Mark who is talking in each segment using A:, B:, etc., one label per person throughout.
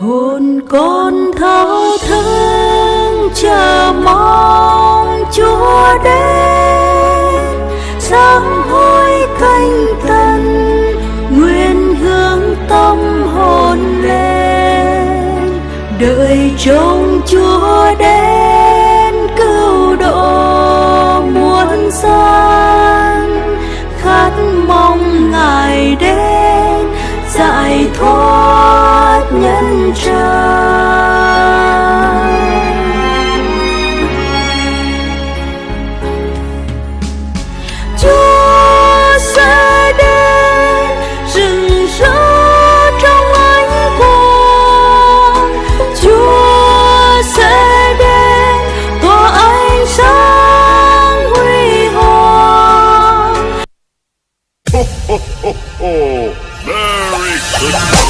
A: Hồn con thao thức chờ mong Chúa đến, sám hối canh tân nguyện hướng tâm hồn lên, đợi trông Chúa đến cứu độ muôn dân, khát mong Ngài đến giải thoát nhân trần. Chúa sẽ đến rực rỡ trong ánh quang, Chúa sẽ đến tỏa ánh sáng huy hoàng.
B: Ho, ho, ho, ho. Merry Christmas!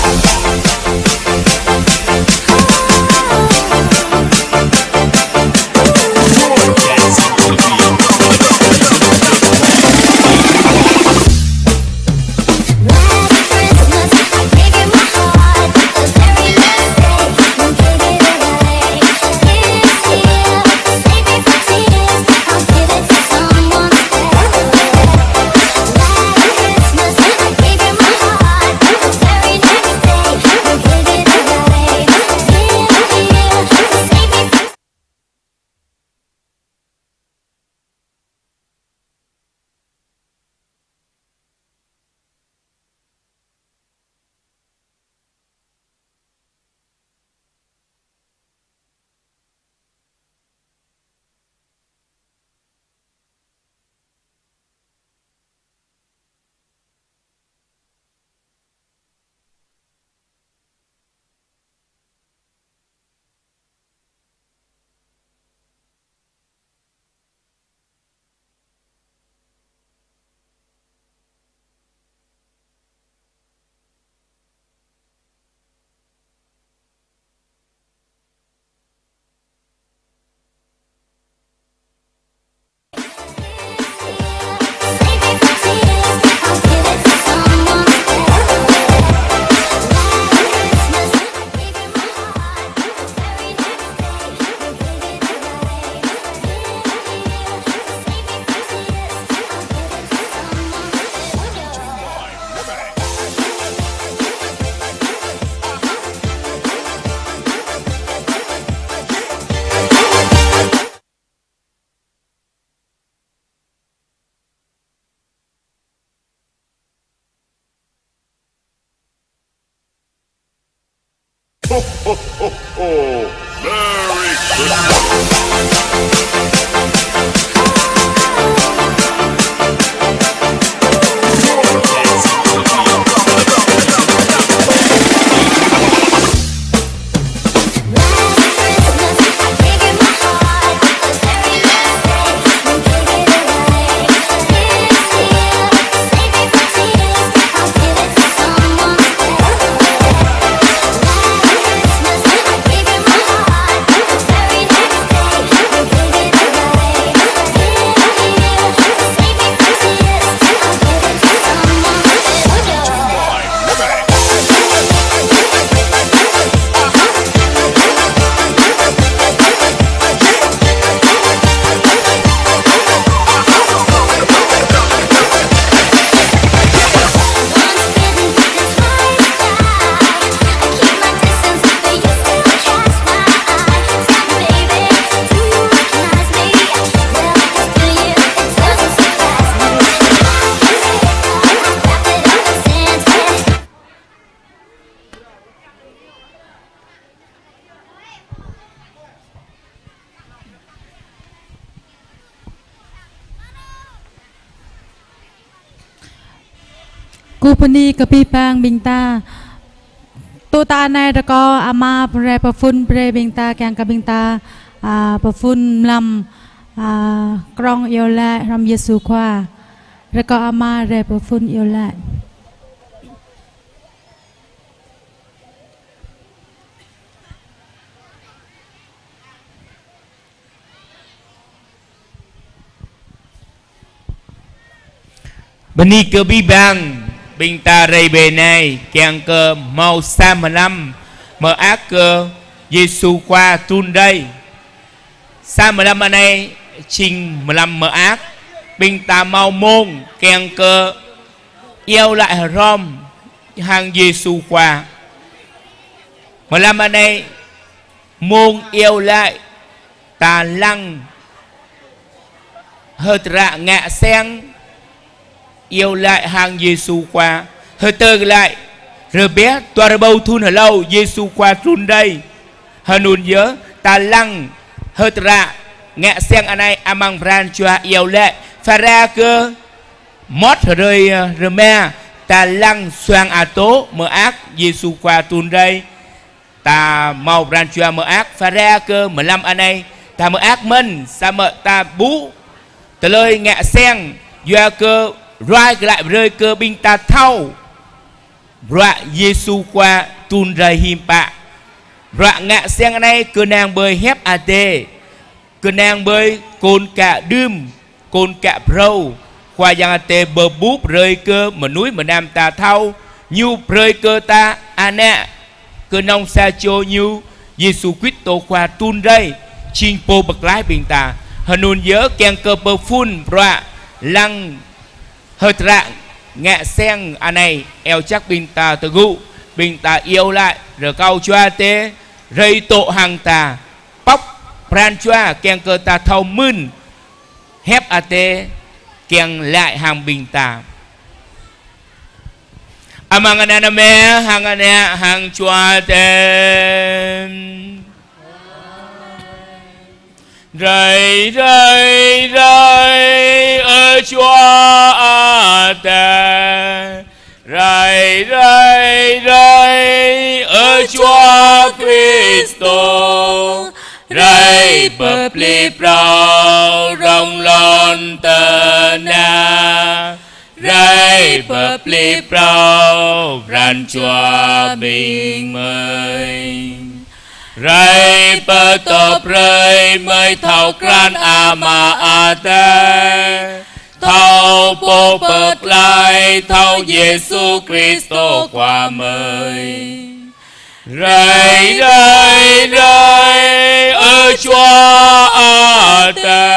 B: ho, ho, ho, ho. Merry Christmas.
A: Cú pani kapi pang bingta tu ta này đã có ama pre perfume pre bingta kang ka bingta perfume lam krong yêu lại ram Giêsu khoa đã có ama re perfume yêu lại
C: Bani ke bibang Binta rây bề này kèng cơ màu sa mà năm mở ác cơ Giêsu qua tuôn đây sa mà năm anh này trình mà năm mở ác Binta màu môn kèng cơ yêu lại rom hàng Giêsu qua mà năm anh này môn yêu lại ta lăng hơi rạ ngạ sen yêu lại hàng Giêsu qua hơi tơ lại rồi bé toa bầu thun ở lâu Giêsu qua thun đây hơi nôn nhớ ta lăng hơi rạ ngạ sen anh này amang bran cho yêu lại pha ra cơ mót rồi rồi mẹ ta lăng xoang à tố mở ác Giêsu qua thun đây ta màu bran cho mở ác pha ra cơ 15 anh này ta mở ác mình sa mở ta bú ta lời ngạ sen do cơ rồi lại rơi cơ binh ta thâu rạ Giêsu qua tuôn rơi hiểm bạ rạ ngạ sen này cơ nàng bơi hép à tê cơ nàng bơi côn cả đươm côn cả râu qua giang à tê bờ búp rơi cơ mà núi mà nam ta thâu nhu rơi cơ ta à nè cơ nông sa chô nhu Giêsu Christ qua tuôn rơi chinh po bậc lái bình ta hân nôn nhớ kèng cơ bờ phun rạ lăng hơi rạng ngạ sen anh này eo chắc bình ta tự gụ bình ta yêu lại rồi câu choa tê rây tổ hàng ta bóc pran choa kèng cơ ta thâu mưn hép a tê kèng lại hàng bình ta amang anh em hàng anh hàng choa tê rơi rơi rơi ở chúa ta rơi rơi rơi ở chúa Kitô rơi bập lì prao rong lon tơ na rơi bập lì prao ran chúa bình mời rây bờ tọp rây mới thâu cran ama ate thâu bộ bậc lại thâu Giêsu Kitô qua mời rây rây rây ở chúa ate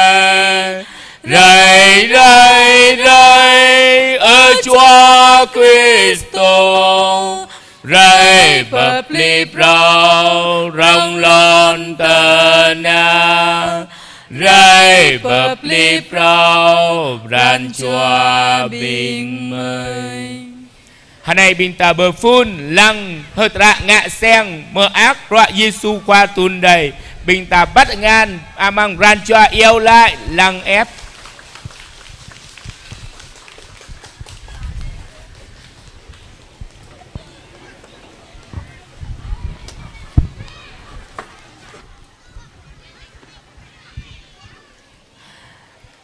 C: rây rây rây ở chúa Kitô rây bập lì prao rong lon tơ na rây bập lì prao ran chua bình mời Hanai binta berfun lang hetra ngạ seng mơ ác rọa Giêsu qua tuần đầy binta bắt ngan amang ran cho yêu lại lăng ép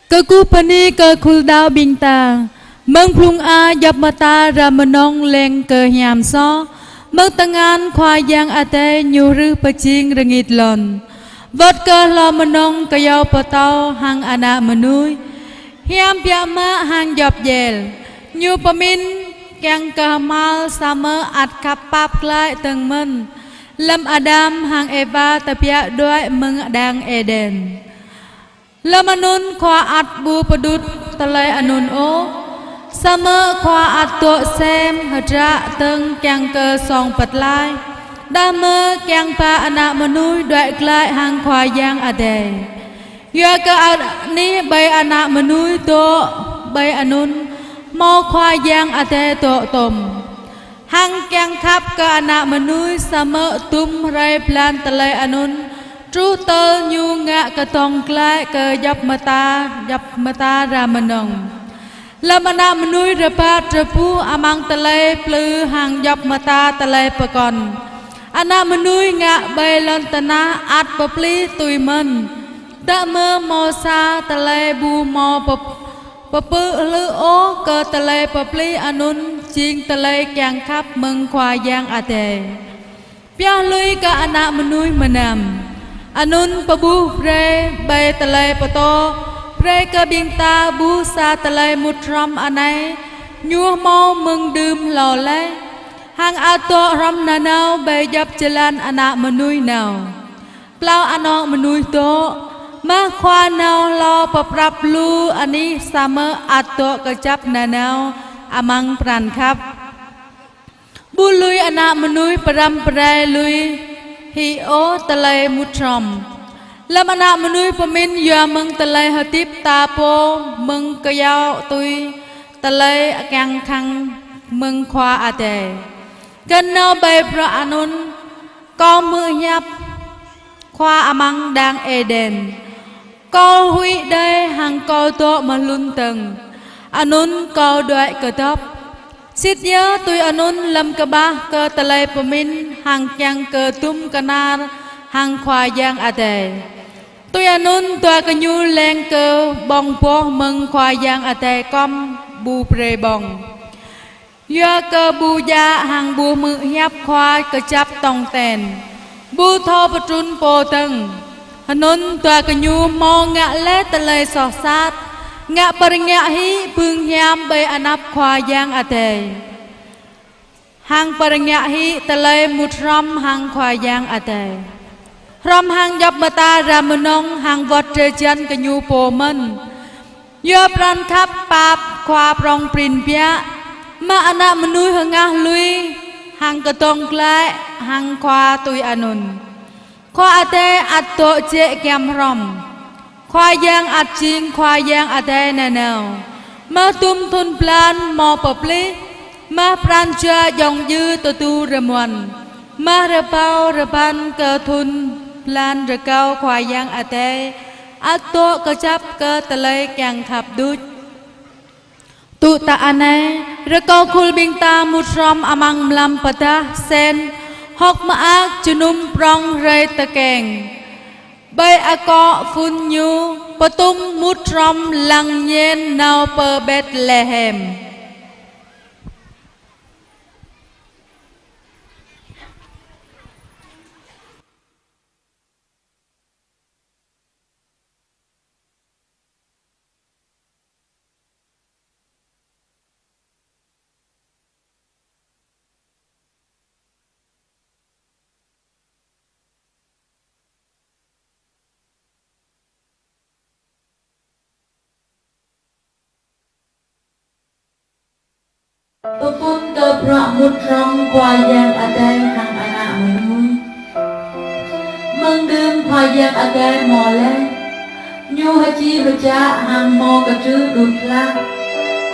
A: cơ cú pani cơ khul đao bình ta mừng plung a dập mata ramanong leng cơ nhàm so mừng tăng an khoa giang ate nhu rư pa ching rengit lon vật cơ lo manong cơ yau pa tao hang ana manui hiam pia ma hang dập dèl nhu pa min keng cơ mal summer at kap pap klai từng men lâm adam hang eva tapia đôi mừng đang eden lâm anun khoa at bu padut talai anun o Summer khoa at to xem hatra từng keng cơ song pat lai đa mơ keng pa ana manui đoại klai hang khoa giang ade ya cơ ni bay ana manui to bay anun mo khoa giang ade to tom hang keng khap cơ ana manui summer tum rai plan talai anun tru tơ nhu ngạ cơ tong klai cơ dập mata ra manong lâm ana menui repat repu amang telai plư hang dập mata telai pakon ana menui ngạ bay lon tana at papli tui men ta mơ mo sa telai bu mo papu lư o cơ telai papli anun ching telai kyang khap mừng khoa giang ate pia lui ka ana menui menam anun pabu pre bay telai pato Pre cơ biên ta bu sa talai mutram anai nhua mau mừng đơm lò lê hang ato ram na nao bê dập jalan anak menui nao plau anak menui to ma khoa nao lo paprap lu ani sama ato kecap na nao amang pran khap bu lui anak menui peram perai lui hi o talai mutram lâm ana menui pemin ya meng talai hatip tapo meng kayau tui talai kang khang meng khoa ate kan no bay pra anun ko mưa nhap khoa amang đang eden ko hui đây hàng ko to mà lun tầng anun ko đoại cơ top sit nhớ tui anun lâm cơ ba cơ talai pemin hàng chang cơ tum kanar hàng khoa giang ate tôi anun tua kanyu leng cơ bong po mừng khoa giang ate com bu pre bong ya cơ bu ya hàng bu mự nhap khoa cơ chap tong ten bu tho patrun po teng anun tua kanyu mo ngạ lê tele so sát ngạ par ngạ hi pương nham bay anap khoa giang ate hàng par ngạ hi tele mutram hàng khoa giang ate Ram hang dập mata ramunong hang vọt trời chân cái nhu po men yo pran khap pap khoa prong prin pia ma ana menui hanga lui hang ketong klai hang khoa tui anun khoa ate atto che kem rom khoa giang at ching khoa giang ate na nào ma tum thun plan mo papli ma pran cha dong dư tu ramwan ma repau repan cơ thun plan rơ cao khoa giang ate ato cơ chap cơ talai kyang khap dut tu ta ane rơ cao khul bing ta mutram amang mlam pata sen hok ma ak chunum prong rei ta keng bay ako phun nhu patum mutram lang nyen nao per Bethlehem Tupun ke pramutram khoa giang ate hang anak menui mengdum khoa giang ate mole nyu haji baca hang mo katu dutla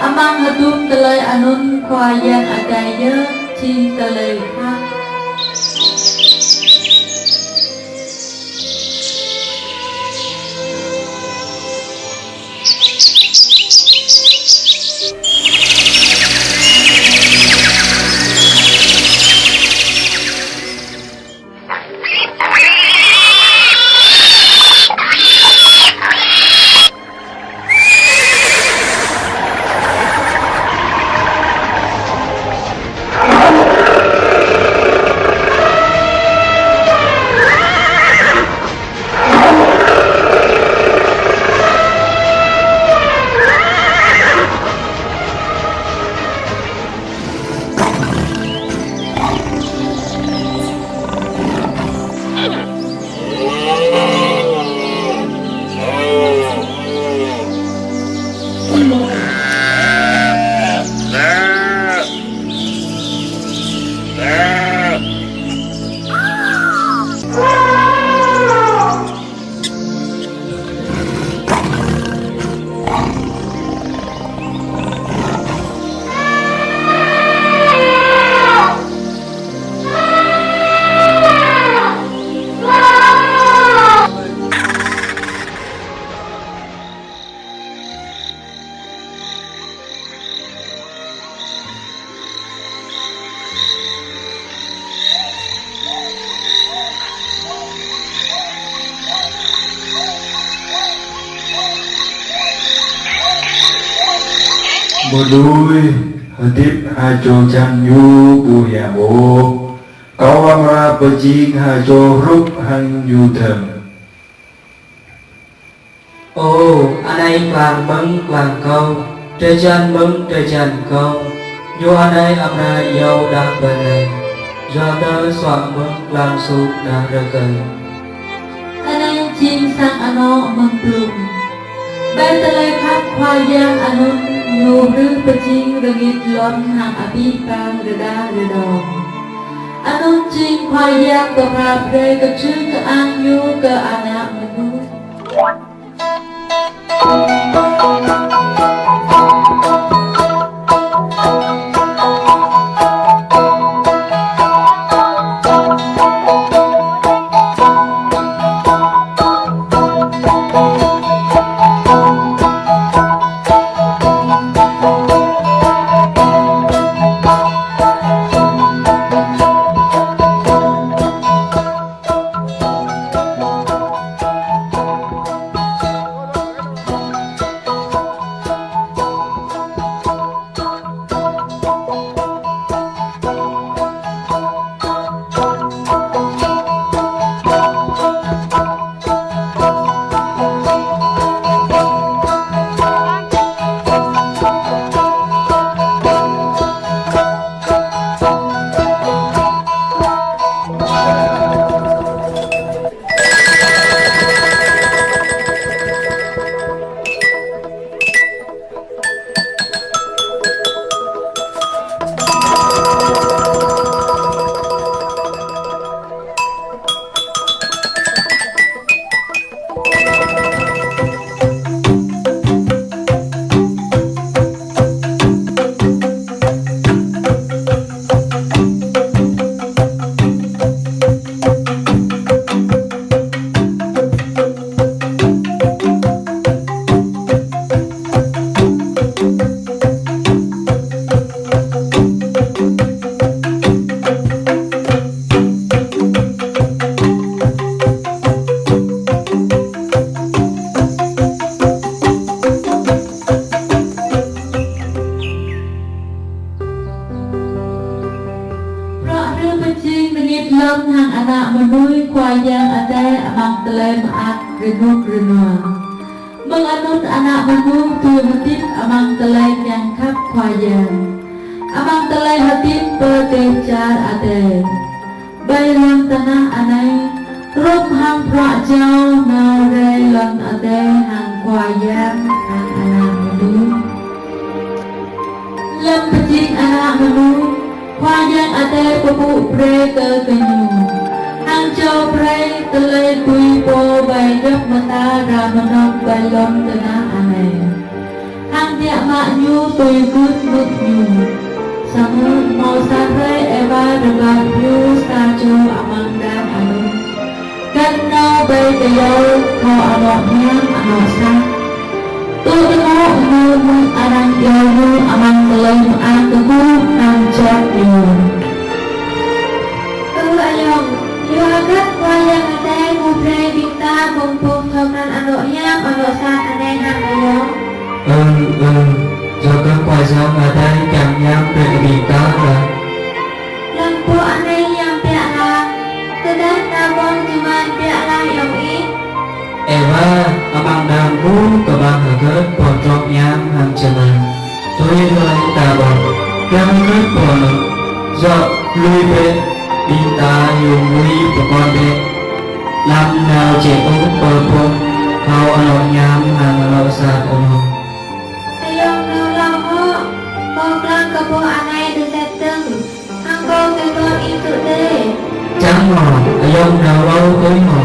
A: amang hadum talay anun kwayan adaya chin talay ha
D: Một đôi tiếp hai chỗ chăn nhu bù nhà bố có âm ra bờ chiên hai chỗ rút hăng nhu thầm.
E: Ồ, anh ấy vàng câu, trời chân câu, nhu anh ấy âm ra dâu đặc bền này, do tớ soạn mừng làm sụp đã rơ cờ.
A: anh ấy chim sang ano mừng plum bay talay khắp kwayan anun nhu rư paching rangit lon hang api pang rada redong anun ching kwayan ka prapre ka ching ka ang nhu ka anak manu Lâm hàng anak menui kuayang ada amang telem at renuk renua. Menganut anak menu tu hatip amang telem yang kap kuayang. Amang telem hatip berkejar ada. Bayang tanah anai rum hang pra jau narai lan ada hang kuayang hang anak menu. Lem pecing anak menu kuayang ada pepu pre ke kenyu. Hang châu pre telai kui po bay dok mata ramanok bay lom tanah anai. hang dia mak nyu tui gut mực nyu sama mau sare eva debat yu stajo amang dam anu kan no bay kayo ko anok nyam anok sa tu temo umum arang yayu amang belum ang tebu ang jat yu
F: ayong yu agak wayang ate mupre bita mumpung thomnan anok nyam anok sa ane hang ayong
E: do các quay giang ở đây chẳng nhắm về bị ta là
F: lampu ane yang piala kedan nabong cuman piala yang i
E: Eva amang đam mu cơ ban hở gớt bỏ trọc nhám hàng chân tôi lời ta bỏ kem gớt bỏ do lui về bị ta dùng nguy của con đê làm nào trẻ út bờ phong khao anok nhám hàng anok sạt anok
F: ayong no lang ho kong lang kapo ane de seteng hang kong ke kon itu de
E: trắng mỏ ayong nào lâu tới mỏ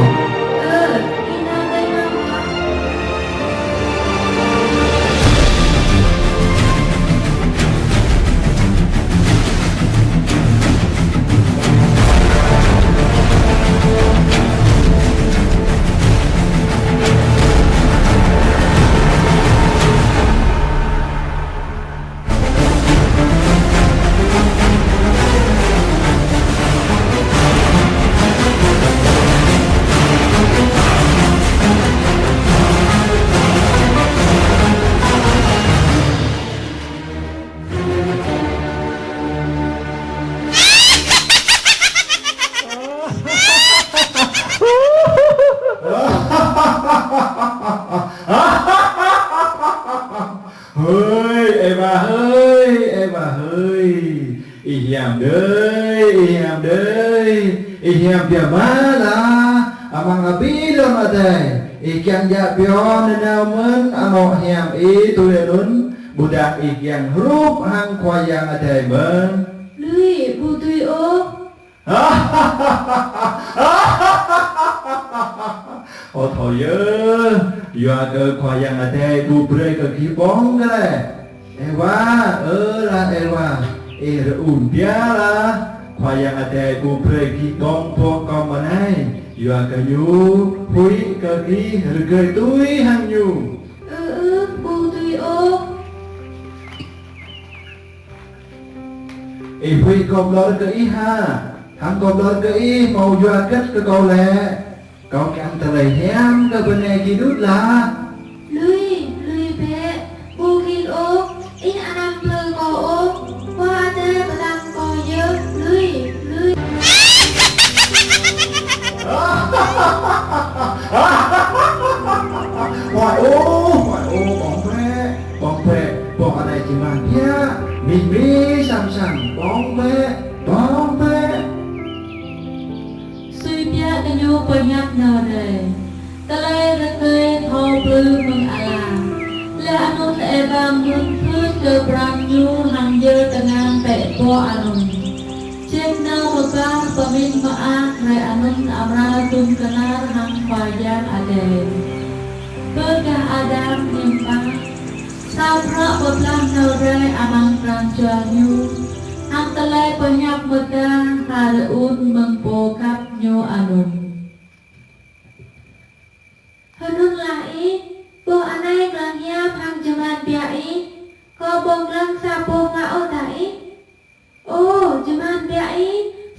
F: ina kai hang ho
D: hơi Eva hơi y hiểm dia mala amang abi lon ate ikyang ja pion na men amo hiam i tu lun budak ikyang rup hang khoyang ate men
F: lui bu tui o
D: ô thôi giờ cơ khoyang ate bu pre cơ khí bóng cái này Eva la Eva un dia la khoyang ate bu pre khí bóng po con mà này giờ cơ nhu hui cơ khí rơi túi hang nhu
F: bu tui o
D: hui con lo cơ ý ha thằng con lo cơ ý màu giờ kết cơ câu lẹ câu cái anh ta lấy hem cơ bên này kia đút là
F: lui pe bu kin o in anam pleu ko o qua te badang ko ye lui
D: hỏi ô bóng phê ở đây chỉ mà kia mình sẵn bóng phê
A: suy bia cái nhu bơi nhát nờ đề ta lê ra cây thâu blue mừng ala lê anut eva mừng phước cơ brang nhu hàng dơ ta ngang bệ po anun trên nào mà ba pamin ma a re anun amra tum kanar hang khoyang ade Berkah Adam yang ba sao pra baplang nau re amang prang chuanyu hang talai penyap mega haraun mengpo kap nyo anun
F: hanun lai bo anai klang ya phang jaman bia i ko bong lang sa po nga o tai o jaman bia i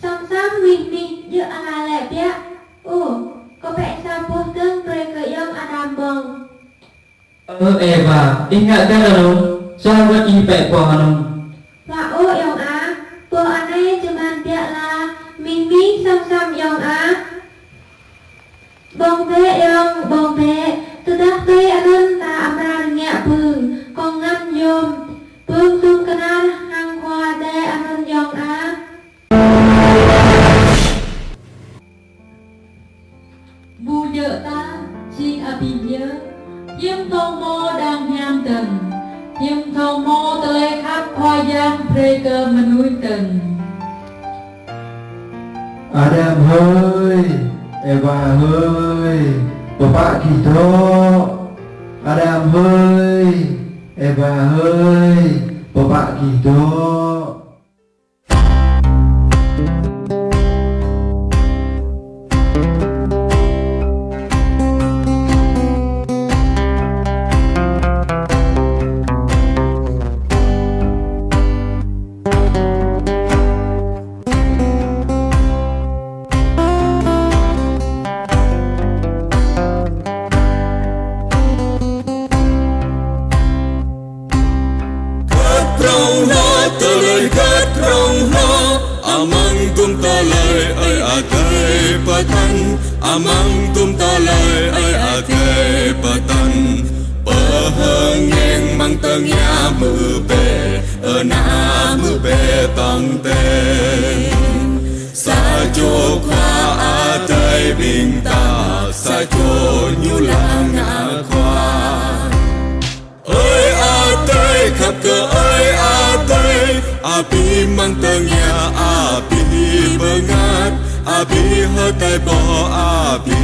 F: sam mi je ana le bia o có vẻ sa po tương pre ke yong Adam bong
E: Eva ingat kan anong sahabat ipek po anong
F: wa o yong a bo anai jaman bia la mi sam yong a bong be tudak be anun ta amra nya pung kong ngam yom pung tung kanal hang khoa de anun yong a
A: bu dơ ta chi abi dơ yếm thâu mô đang nham từng yếm thâu mô ta lê khắp khoa giang pre cơ mà nuôi từng
D: Adam hơi Eva hơi Bapak kita Adam hơi Eva ơi, bapak gitu.
G: Trong nó tờ lời khát trong nó amang tum ta lời ai a cây patan amang tum ta lời ai a cây patan pahangeng mang tang ya mư bè na mư bè tang te sa cho khoa a tây bình ta sa cho nhu lang na khoa ơi a tây khắp cờ ơi a tây api mang tang ya api bengat api hatai bo api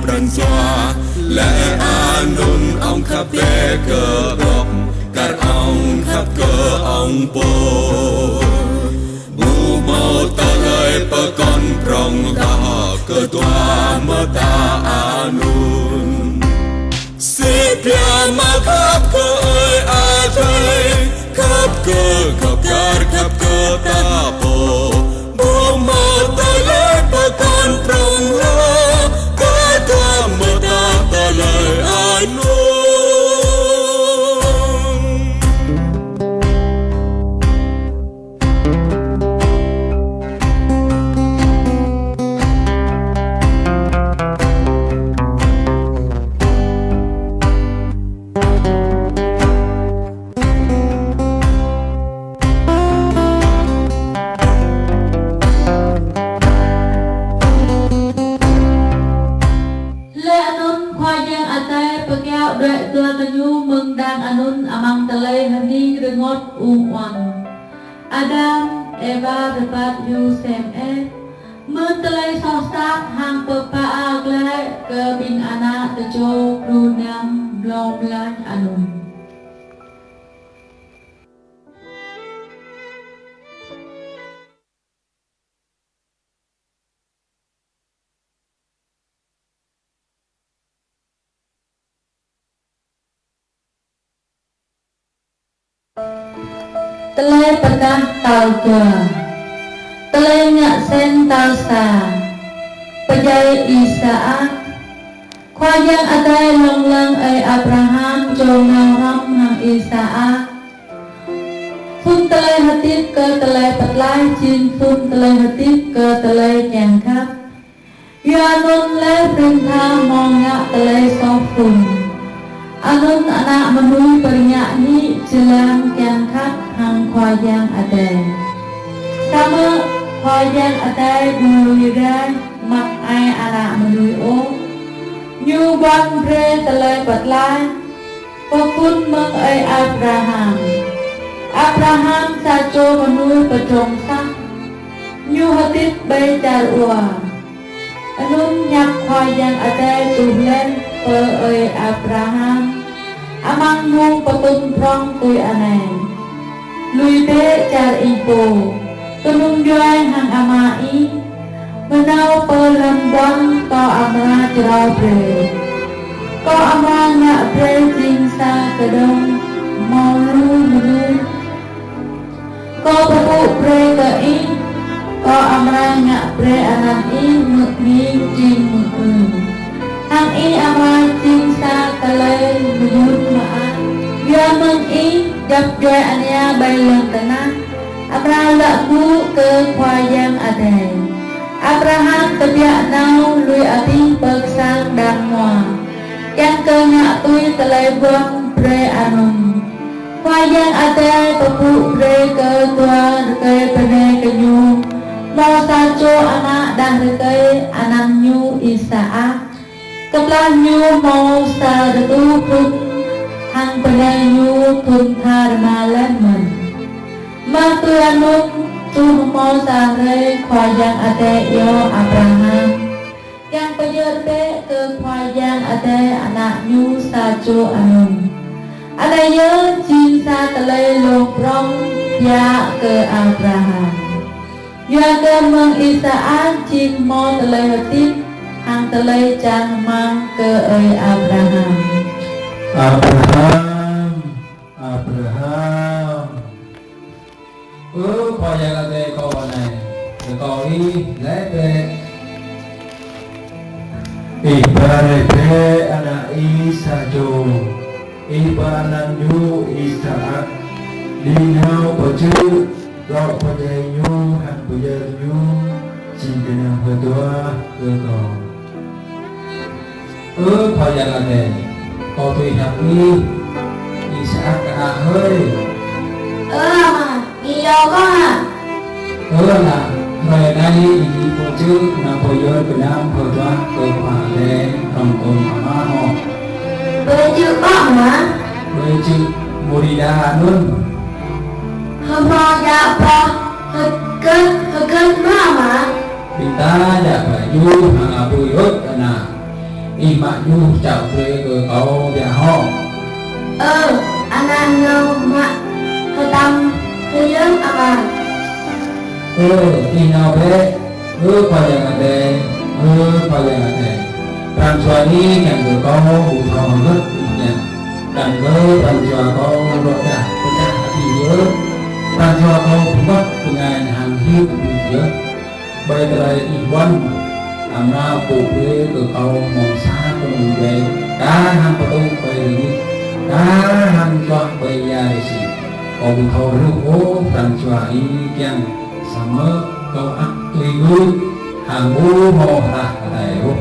G: pransoa lẽ anun ông khắp bè cờ bọc cắt ông khắp cờ ông po bu mau ta lời pa con prong ta cờ toa mơ ta anun Sipya ma khắp cờ ơi a tây khắp cờ khắp ta po bu mau ta lời pa con prong lo cờ toa mơ ta lời anun
F: Lệ anun khoa giang ate pekeo duệ tua tanyu mừng đang anun amang tele hani rengot uwan Adam Eva repat yu sem mừng tele so sap hang pepa agle ke bin ana tejo runam blom lan anun Tele pedah tau ke Tele ngak sen tau sa Pejai Isaak Khoa yang adai long lang ai Abraham Jo ngau ram hang Isaak Phun tele hatip ke tele petlai Chin phun tele hatip ke tele nyang khắp Yanun le perintah mong ngak tele so phun Anun anak menui bernyanyi jelang yang khát hang khoa yang ada. Sama khoa yang ada menui rai mak ai anak menui o. Nyu ban bre telai batlai. Pepun meng ai Abraham. Abraham sajo menui pejong sah. Nyu hatit bay jar ua. Anun nyak khoa yang ada tuhlen pe ai Abraham. Amang mong patun prong kuy anay. Lui be jar ipo. Tunung joy hang amai. Menaw pelambang ko ama jeraw bre. Ko ama ngak bre jing sa kedong. Mau lu menu. Ko papu bre ke i. Ko ama ngak bre anan i muk ni jing muk hang i ama jing sa kalay muyut maan. Ya meng i jap joy anya bay lang tanah. Abraham lagu ke khoayang adai. Abraham tebiak nau lui abing peksang dan mua. Yang ke ngak tui telai buang bre anum. Khoayang adai pepu bre ke tua rekai penai kenyu. Mau sajo anak dan rekai anak nyu Isaak. Kebelah nyu mau sa retu kun hang penai nyu kun thar malan men. Matu anun tu mau sa re khoayang adai yo Abraham. Yang penyerbe ke khoayang adai anak nyu sajo anun.
A: anh ấy nhớ chim sa tà lê lô prong ya cơ Abraham ya cơ mừng Isaac chim mò tà lê hợp tiếp hàng tà lê chàng mang cơ ơi Abraham
E: Khoa gia la tê câu này rồi câu ý lẽ về
D: Ibaratnya anak Isa jo, Ibananyu Isa, Dinau baju, Rok bajayu, Han bajayu, Cinta berdua kekau.
E: Khoa gia la tê câu tùy nhập ý Isa cả hơi
F: mà yêu có à
E: là rồi nay ý bộ chữ là bộ dơ của nam phở toa cơ khỏa lệ rồng cồn mà ho
F: Bây chữ có hả
E: với chữ Morida luôn
F: Hôm nay dạ bò Hơi cơn mà
E: Bình ta đã phải du hàng bùi ớt nà y mạ du chào thuê cơ cầu nhà ho
F: anh ăn ngâu mà Hơi tâm Hơi dưỡng mà
E: y nào thế khoa nhà ngà tề khoa nhà ngà tề Ràng xóa đi kèm cơ cầu bù thọ rất nhẹ Ràng xóa cầu rõ trả có trả thì nhớ Ràng xóa cầu cũng bắt từ ngày hàng hiếp bù nhớ bây giờ y văn làm ra phụ với cơ cầu mong xa của mình về cá hàng bà tu bây giờ đi cá hàng cho bây giờ để xỉ có bù thọ rưu hố ràng xóa y kèm sama kau tùy ngư hàng bố mò ra tại hô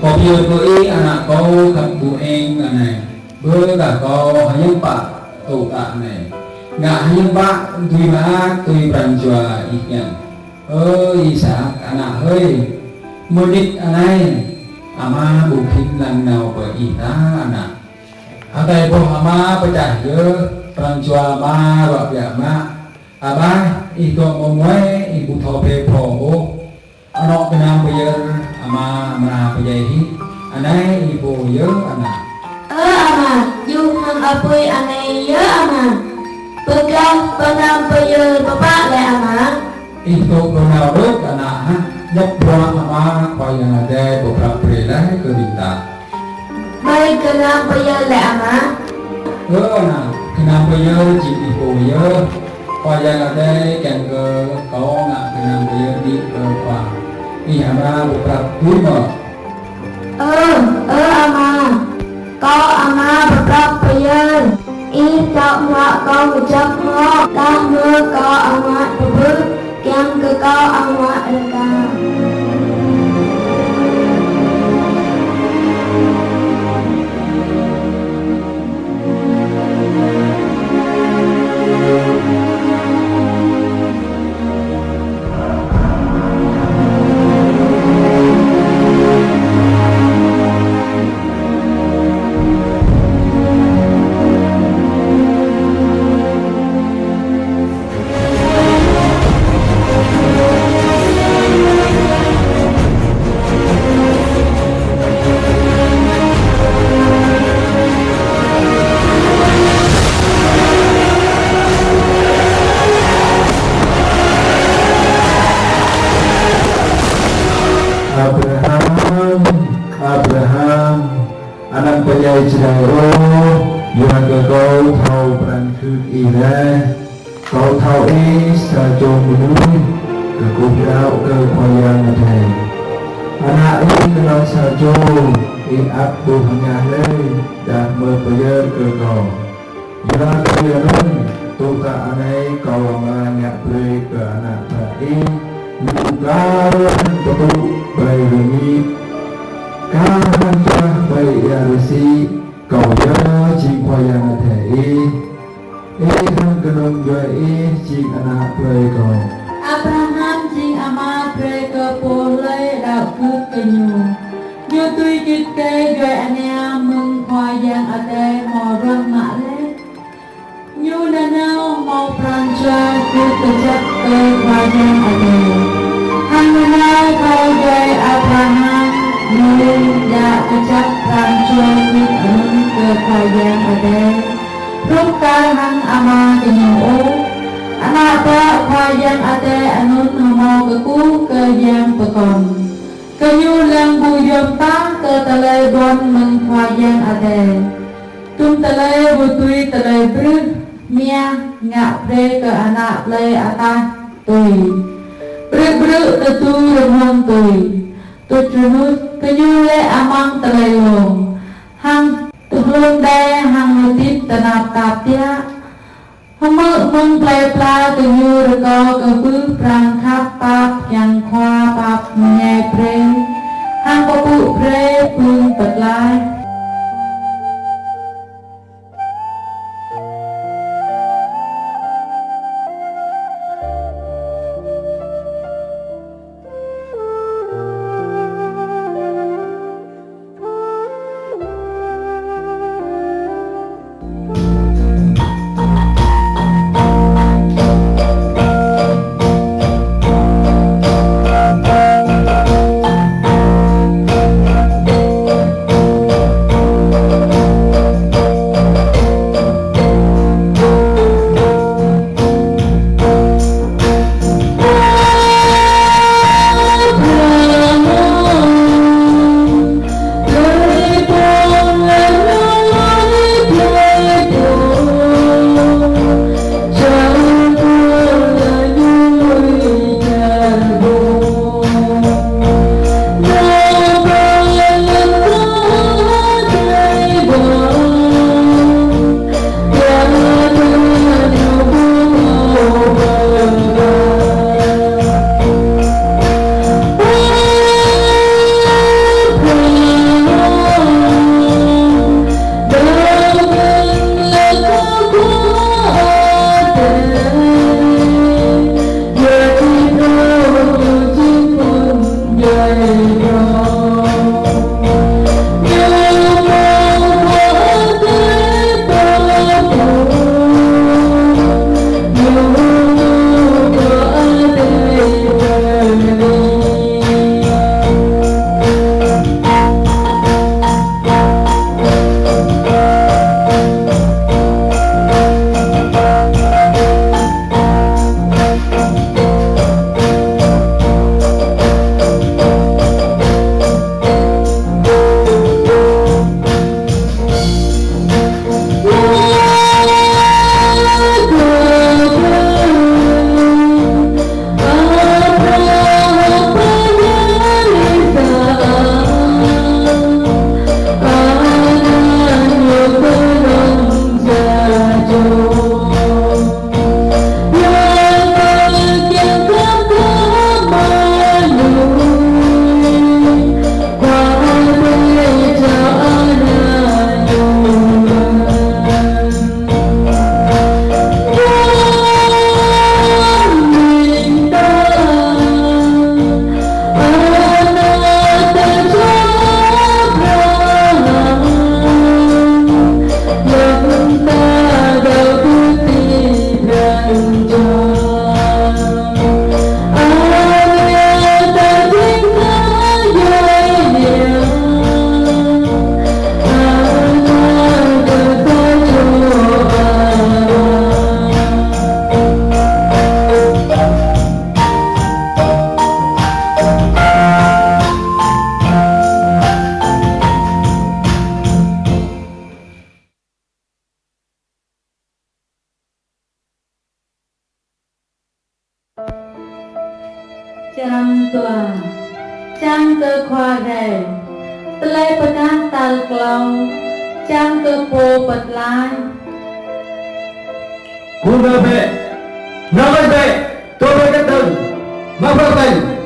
E: có nhiều với anak kau gặp bố em này bữa cả kau hanya pak tụ tạ này ngạ hanya pak tùy má tùy bàn chùa ý nhận Isa anak hơi mơ đích anai ama bù kinh lần nào bởi ý ta anak atai bố ama pecah je bàn chùa ma gọi dạ ma Abah itu ngomong ibu thope pro anak kenam bayar ama mana bayahi anai ibu ye anak
F: mà dù hàng apui anai nhớ mà Pegang bayar bapak lại mà
E: itu kenal dok anak nhấp buang ama kaya ada beberapa perilah ke bintang
F: Baik kenang bayar lại mà
E: anak kenam bayar ji ibu ye kaya ada kan ke kau nak kenam bayar di ke kwa ama beberapa dua
F: ama Kau ama beberapa bayar Isok mak kau ucap mak Dah kau amat bebek Yang ke kau amat dekat
D: Abraham anak penyai cidaro yang kau tahu peran kira kau tahu sajong menui kekubau kekoyang ada anak ini kenal sajong aku hanya dan membayar ke kau yang kalian tuka anai kau banyak beri ke anak baik lukaran betul bayi Kahan kah baik ya resi kau ya cing yang ada hang kenong jai cing anak play kau
A: Abraham ching ama pre cơ po lê đạo cước cơ nhu như tuy kít kê gợi anh em mừng khoa giang ở đây mò răng mã lê như nà nào màu pran cha cước cơ chất cơ khoa giang ở đây hang nà nào kau gợi Abraham nhưng đã cơ chất pran cha cước cơ khoa giang ở đây kahan ama kinyo anak pa yang ate anun hamo keku ke yang pekon kenyu lang buyom tang ke talai bon men yang ate tum talai butui talai brut mia ngak pre ke anak play atas tui brut tetu remong tui tu chunut kenyu le amang talai long hang Tuhun đe hằng tiếp tanap tapia Hâm mừng play pla từ như rực cơ bước prang khắp pap yang khoa pap nhẹ pre hang có bụ pre phương bật lại Trang tòa Trang cơ khoa rè Tlê bật án tàl clau Trang cơ bồ bật lai
D: Cú nơ bệ Nơ bệ bệ Tôi bệ cách từng Mà bật tình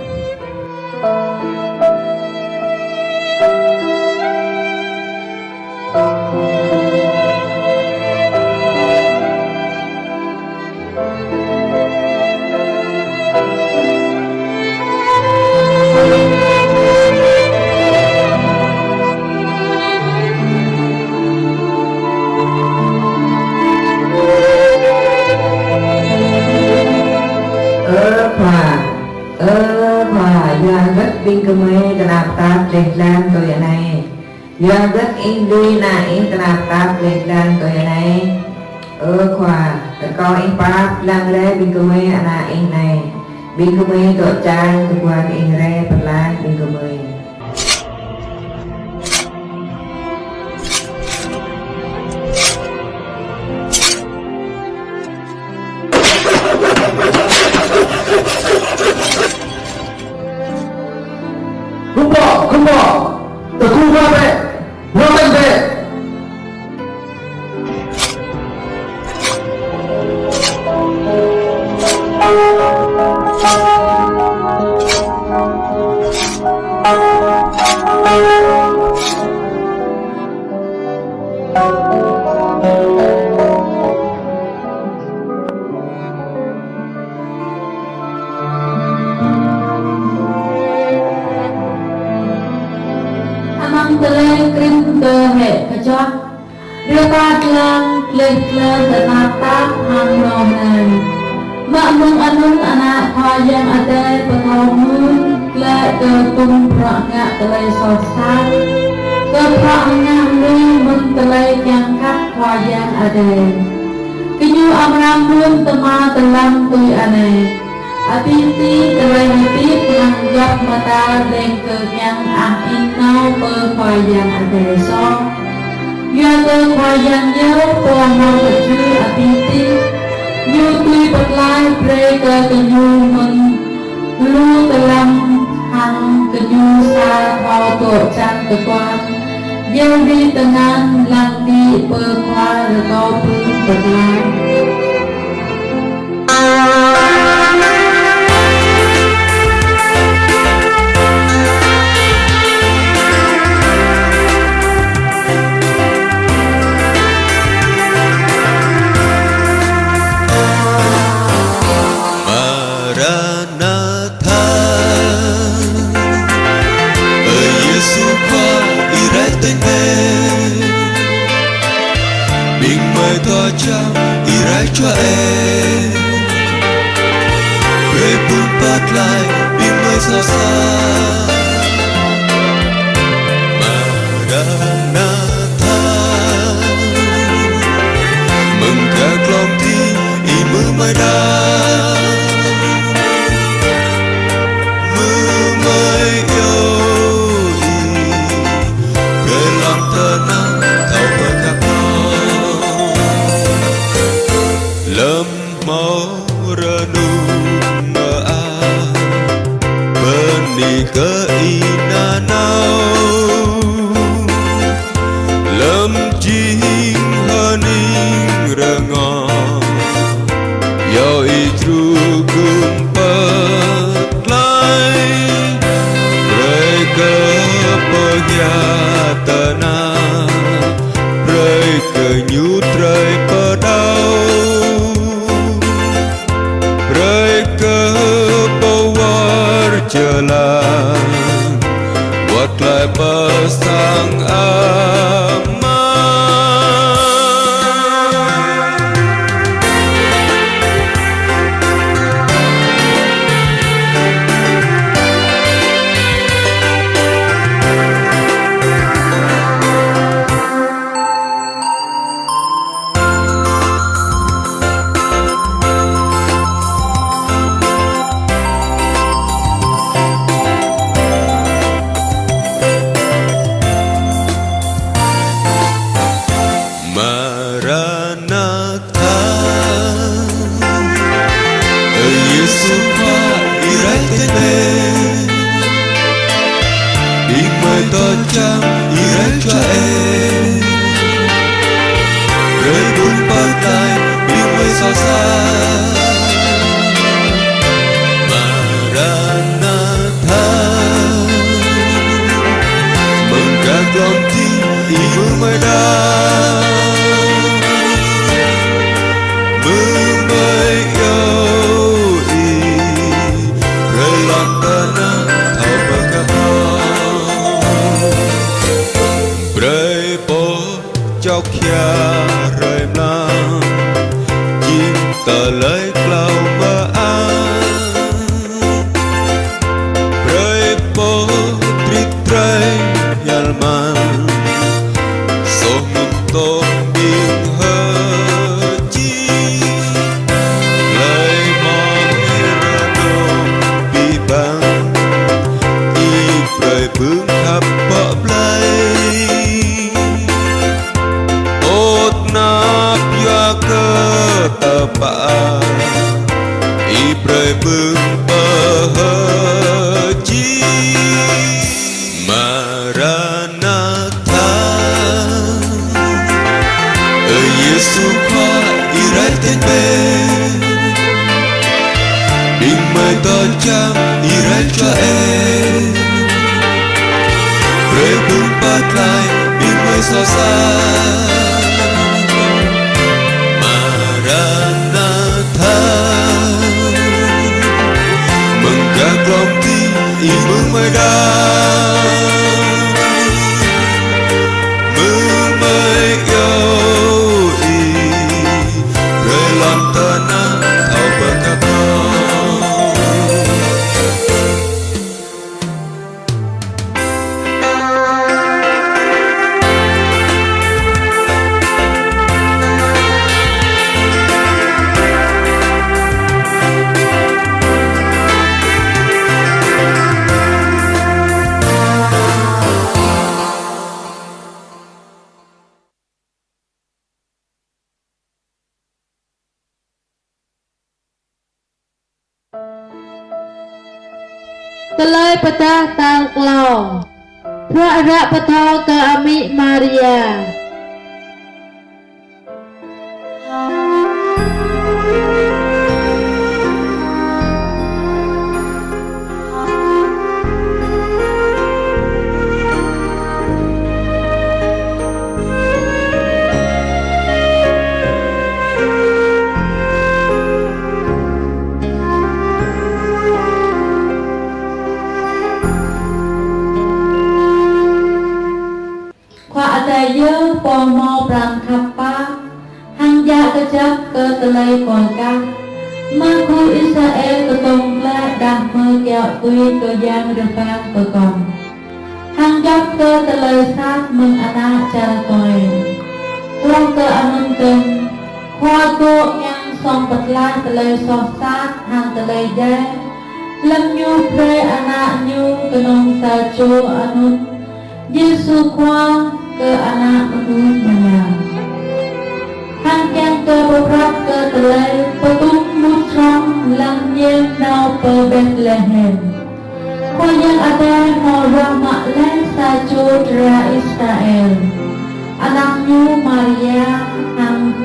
H: Binh cơ mê kenap tap leklan tôi này. Yang rất in đi na in kenap tap leklan tôi này. khoa con anh pháp lang lê bình cơ mê ana anh này bình cơ mê tội trang cơ quan anh re bật lan bình cơ mê
D: không bỏ tờ khu qua về lo canh về
F: Amang tele krim tơ hệ cả cho đưa ba lang lên lên để nạp tác hàng lòng này vợ mừng anun anak khoa yang ada petahun le ke tung prak ngak tele sosat ke prak ngak ni mừng tele yang kat khoa yang ada kenyu amram mun tema telam tui ane Abiti tele hati penanggap mata dan ke yang inau per khoa yang ada so ya ke khoa yang nhớ tuan mau kecil abiti như tuy bật lai pre ke kenyu mừng lu telam hang kenyu sa mau tổ trang ke quan Giao đi tengan lang di per khoa rekau pun bật lai
G: cho em về buồn bắt lại biết mới sao xa mà đang na tha mừng các lòng thi ý mưa mai đa mưa mai yêu ý đời lòng thơ nắng thâu mơ khắp lâm mau renung a beni ke inanau lâm jing haning rengo yo itru kumpat lai reka penyatana reka nyutrai pedau jalan buatlah pasang aman Jam irek cho em rơi buồn bắt lại biết mới sao xa Maranatha mừng các lòng thi ý mưa mai đa mưa mai yêu ý rơi lòng ta nắng thao bờ cà chọc kia rơi mang chim tờ lấy clau mơ an rơi po trít trai yalman so mun tom bing hơ i prei bưng chi Maranatha Giêsu khoa i rai tên bên Đình mời to chăm i rai cho em Prei bưng bát lại đình mời so xa Maranatha mừng các lòng tin y mừng mời đa mừng mời yêu y rồi làm ta na thao bờ các con
F: Telai petah tang klong Pra petho ke Ami Maria Dơ bò mò brang khapa hang ja kejap ke telai kolka Maku Israel ketong la dah mekyak tui ke yang depan ke kon hang jap ke telai sat meng anak cara koi Kuang ke anun ten Khoa go yang song petla telai soh sat hang telai de Lem nyu pre anak nyu kenong salju anun Yesu khoa ke anak manusia hang yang ke beberapa ke telai petung musram lang yen nau pe Bethlehem ko yang ada mau ramak len sajudra Israel anaknya Maria hang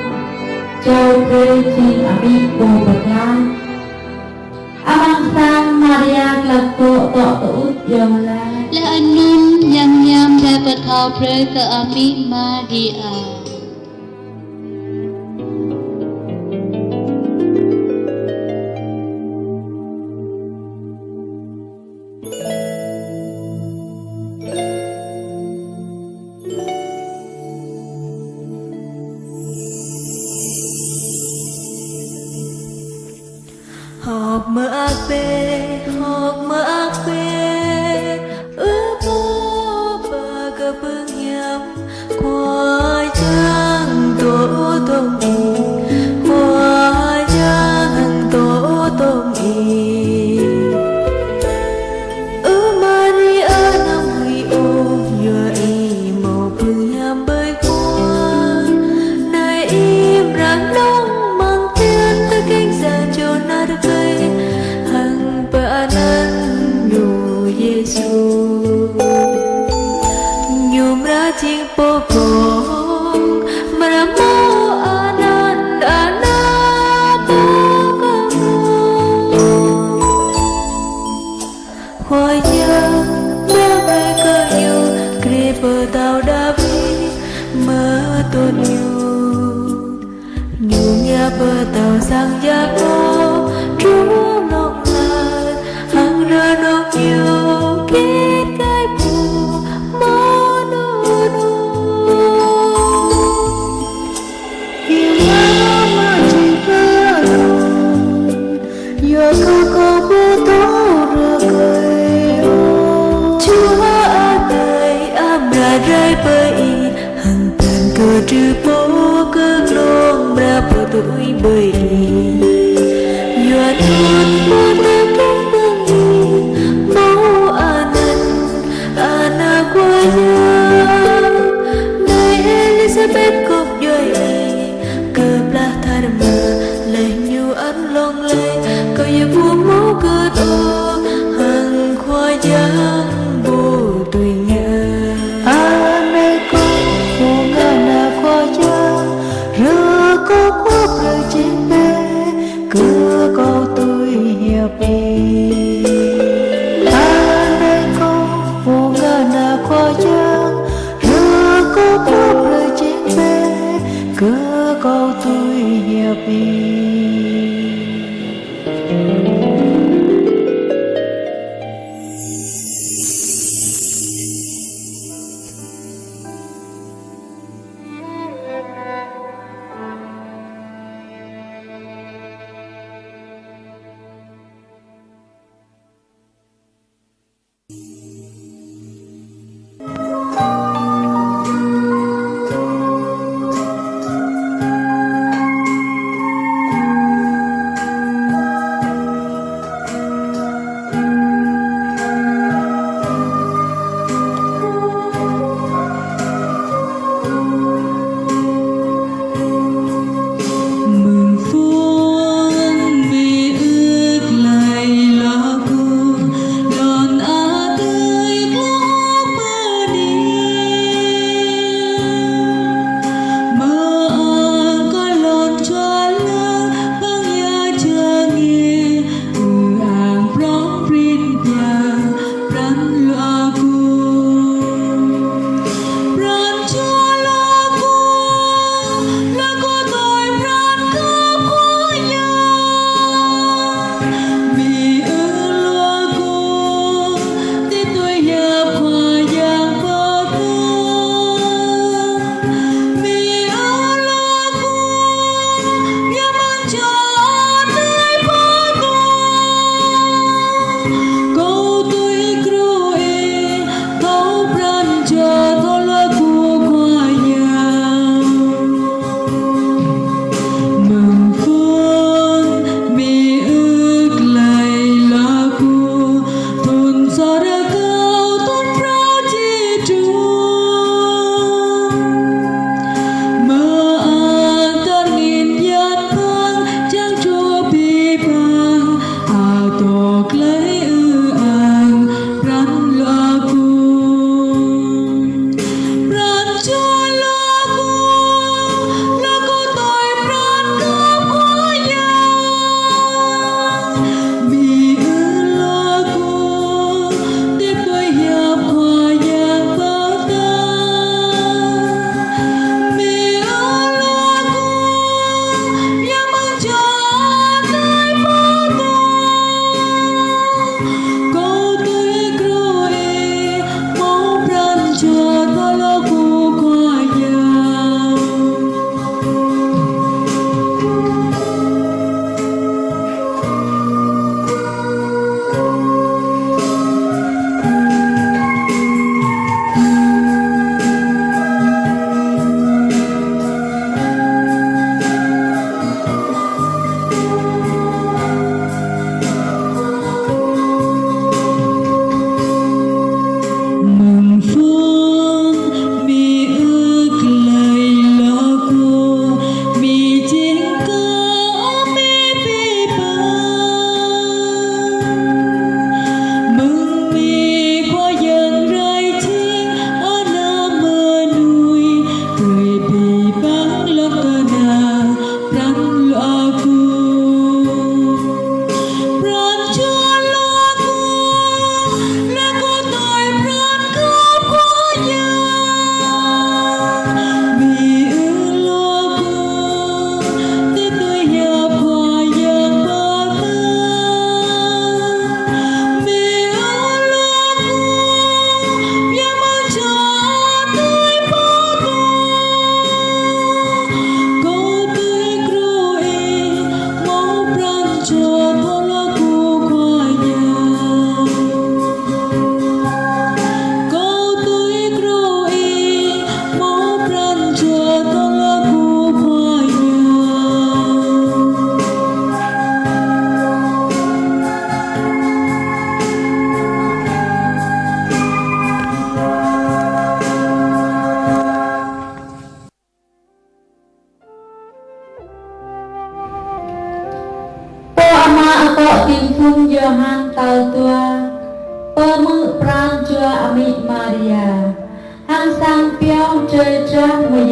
F: jauh dari Abi ko berlan amang sang Maria laku tok tuut yang lain
I: là anun yang nham dapat kau pray ke Ami Maria.
J: Học mơ ác bê khoai trang tổ tông y khoai trang tổ tông y Maria năm huy ôm nhờ y màu phương nhằm bơi qua nơi im ráng đông mang tiếng tới cánh giờ chiều na được cây hằng bờ năn nhủ Giêsu nhung ra chiếc bố bông mà ra mô anan bố khoai nhớ bé mê cơ nhu kê bờ tàu đá vi mơ tôn nhu nhà bờ tàu sang gia cô trú lòng ngàn hằng ra nông nhiều kết cái bù mơ nô nô yêu mà chỉ cơ lòng yêu cô bố tô rơ cười chúa ơi amra rai bơi hằng tàn cơ trừ bố cơ lông ra bờ tuổi bơi yuan yuan bố nam đông bưng máu ana qua nhớ nơi Elizabeth cục doi cơ plah thar mơ leh có bờ trên bê cứ câu tôi hiệp đi anh đây có vô ngờ na qua giang đưa có bờ trên bê cứ câu tôi hiệp đi.
F: Pun Johan tau tua Pemu pran Ami Maria Hang sang piao chơi trang mùa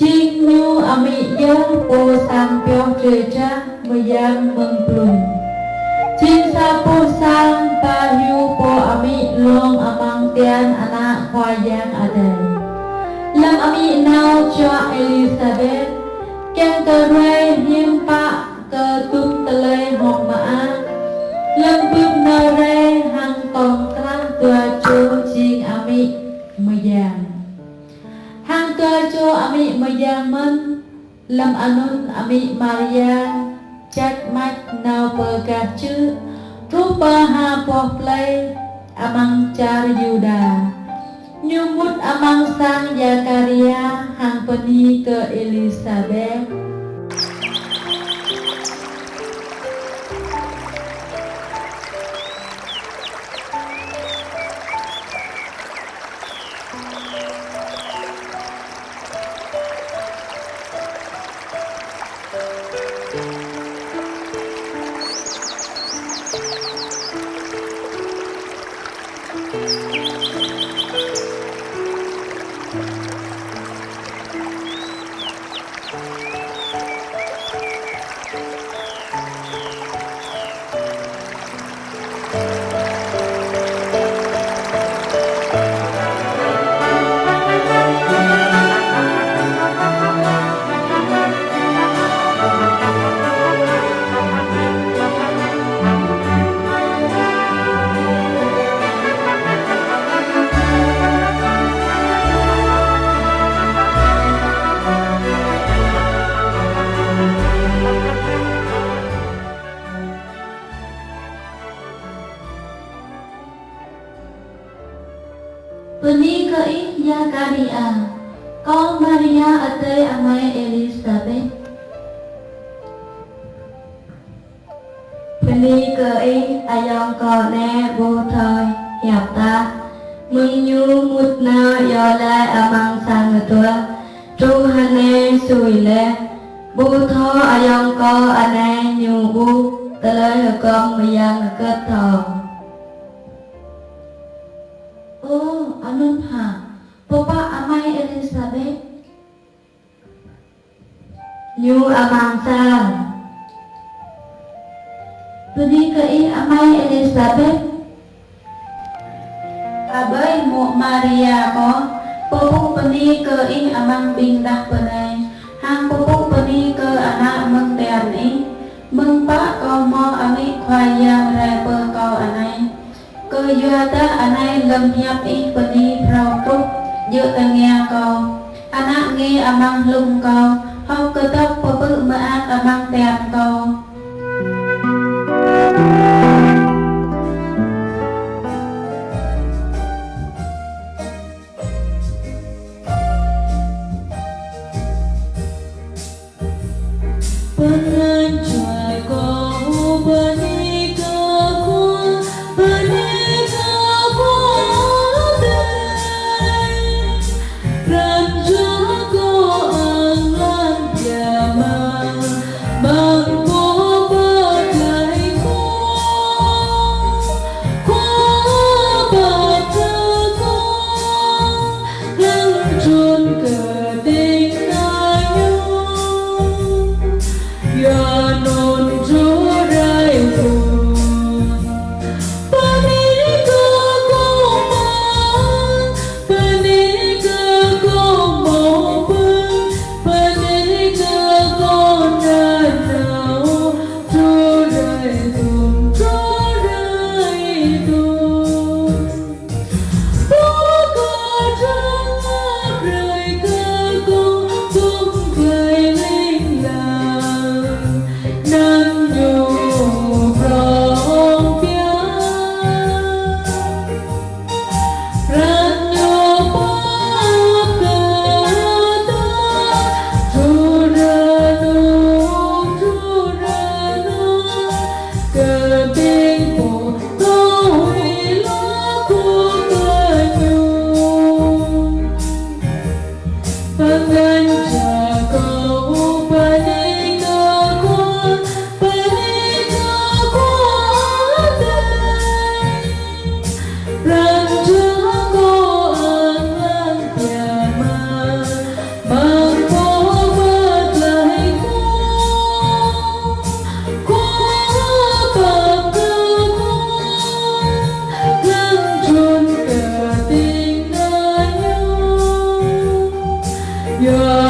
F: Chinh nhu ami yang po sang pyo tre cha mayang meng plum. Chinh sa po sang pa yu po ami long amang tian anak khoa yang ade. Lam ami nao cho Elizabeth keng cơ rê hiêm pa cơ tum tê lê hong ma. Lam bước nơ rê hang tong trang tua chu ching ami mayang. Hang cơ cho ami mayang man lam anun ami Maria chak mach nao per kat chữ rupa ha po play amang char yuda nyumut amang sang Zakaria hang pani ke Elizabeth. Pani ke Zakaria con Maria ate amai Elizabeth. Pani ke ayong ko ne vô thời hiệp ta mừng nhu mút na yo lai amang sang tua tru hane sui le vô tho ayong ko ane nhu bu ta lời con mayang kết thọ. Oh, anun ha, papa amai Elizabeth. Nhu amang sang. Pudi ke amai Elizabeth. Abai mu Maria ko, popu peni ke amang bing dah penai. Hang popu peni ke anak meng tian meng pa ko mo ami khoayang rai per ko anai. Cơ dua ta anai lâm hiệp pani rau trúc dựa ta nghe co anak nghe amang lung co hau cơ tóc po bự mơ ác amang tèm co.
J: Yeah.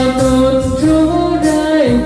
J: nôn chú đây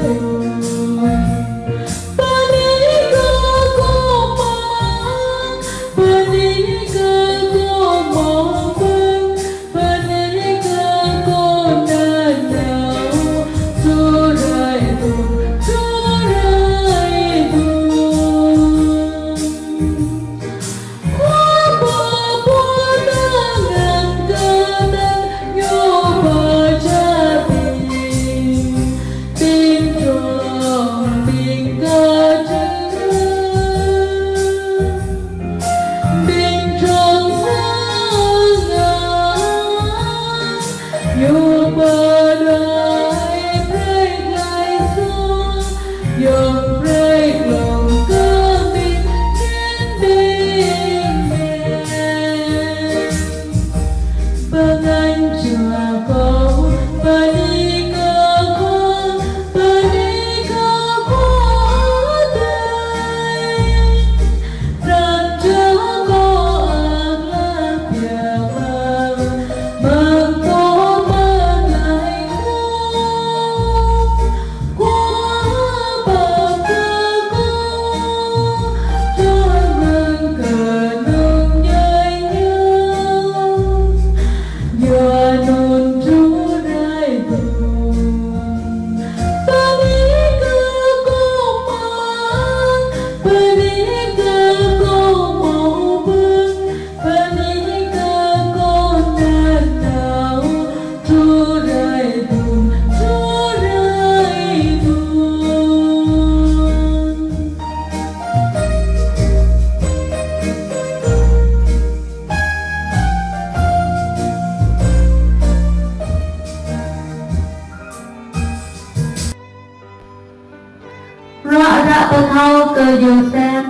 F: thâu cơ Joseph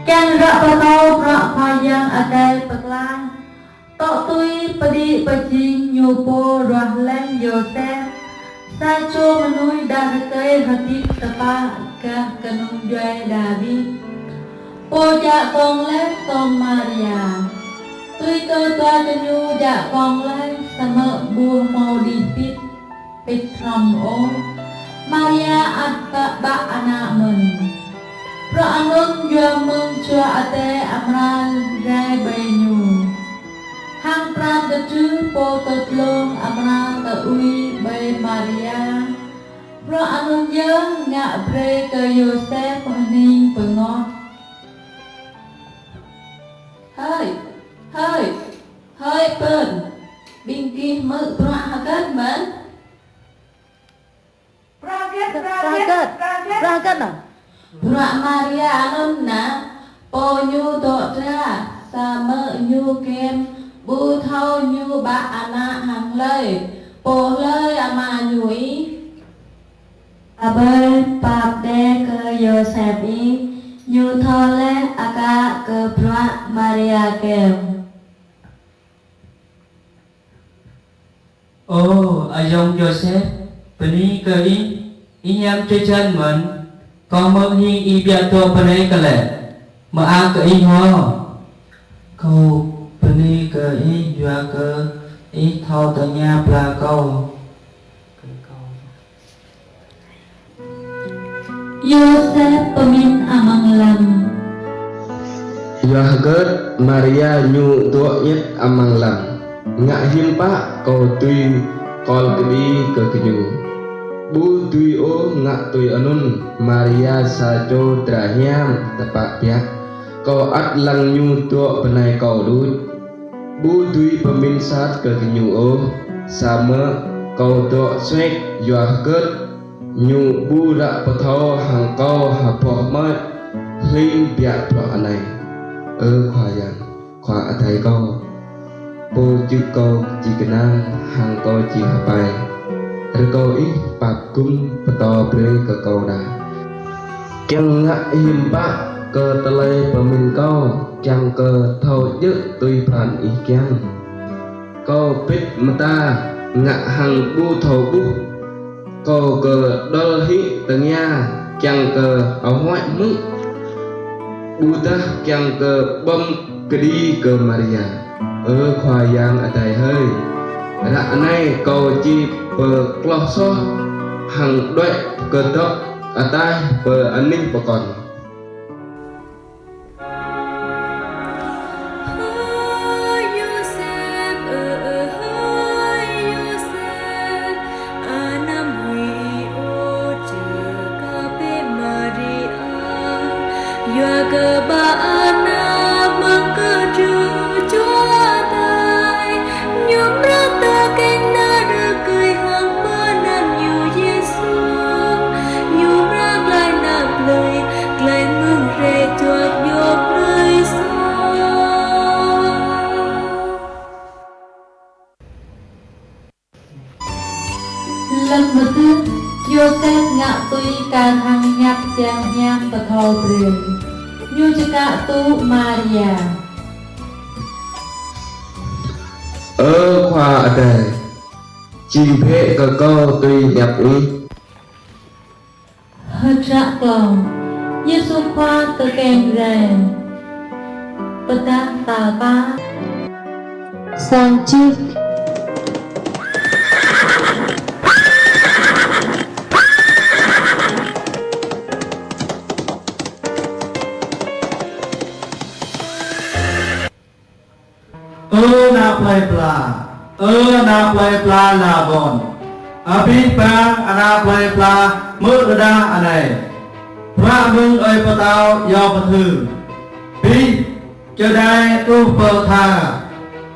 F: Càng rạ bà thâu rạ phá yang adai bạc lang Tọ tui padi paching nyopo rah leng Joseph Sa cho manui dah kai hati tapa ka kanung joy David Po ja kong lek kong Maria Tui cơ toa kanyu ja kong lek sama buah mau dipit pit ram o Maria at ba anak men Pro anun jua mung chua ate amral rai bayu Hang pran ke tu po ke tlong amral ke ui bay Maria Pro anun je ngak pre ke Joseph pening pengot Hơi pen bingki mực pro hakat men Pragat na Pura Maria anun na Po nyu to tra Sama nyu kem Bu thâu nyu ba ana hàng lời Po lời ama nyui Abe pap de ke Joseph i Nyu tho le aka ke Pura Maria kem
E: Oh, ayong Joseph Peni ke Inyam trejan men Kau menghi ibia tua penai kele Maa ke ho Kau peni ke jua ke thau tanya pla kau
F: Joseph pemin amang lam
K: Yahgat Maria nyu tua yet amang lam Ngak himpa kau tui kol kedi ke kenyu Bu tui o ngak tui anun Maria sajo trahiam tepak piak Kau at lang nyu tua penai kau dut Bu tui peminsat ke kenyu o Sama kau tua swek Yahgat nyu bu rak petau hang kau hapoh mat Hling piak tua anai khoa yang khoa atai kau Po chư kau chỉ kenang hang kau chỉ hapai Rekau ih pakum peto bre ke kau dah Kiang ngak himpa ke telai pemin kau Kiang ke thau je tui pran ih kiang Kau pit mata ngak hang bu thau bu Kau ke dol hi tengya Kiang ke awak mu Butah kiang ke bom kedi ke Maria khoa yang atai hơi Rak nai kau chỉ per kloso hang doi kedok atai per aning pekon.
A: Lần một thứ Joseph ngạ tui càng hằng nhập tiếng nhang và thầu bền như cho cả tu Maria
K: Ở khoa ở đây chim phê cơ câu tuy nhập ý
A: hơi trạc lòng Giêsu khoa từ kèm rè bật đá tà ba sang chiếc
D: na play pla la bon api pa ana play pla mơ đa anai pha mừng ơi pa tao yo pa thư pi chờ đai tu pơ tha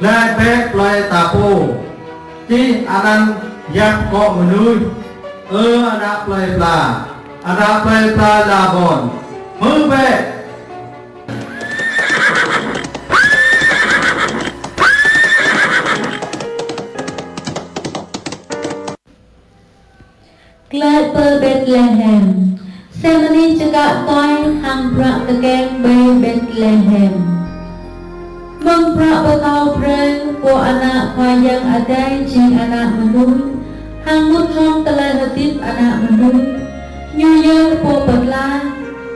D: lai pe play ta po ti anan yak ko menui ana play pla la bon mơ pe
A: Klai per Bethlehem Semani cakap toy hang prak tekeng bay Bethlehem Meng prak betau pre po anak khoayang adai jing anak menui Hang mut rong telai hatip anak menui New Year po berlai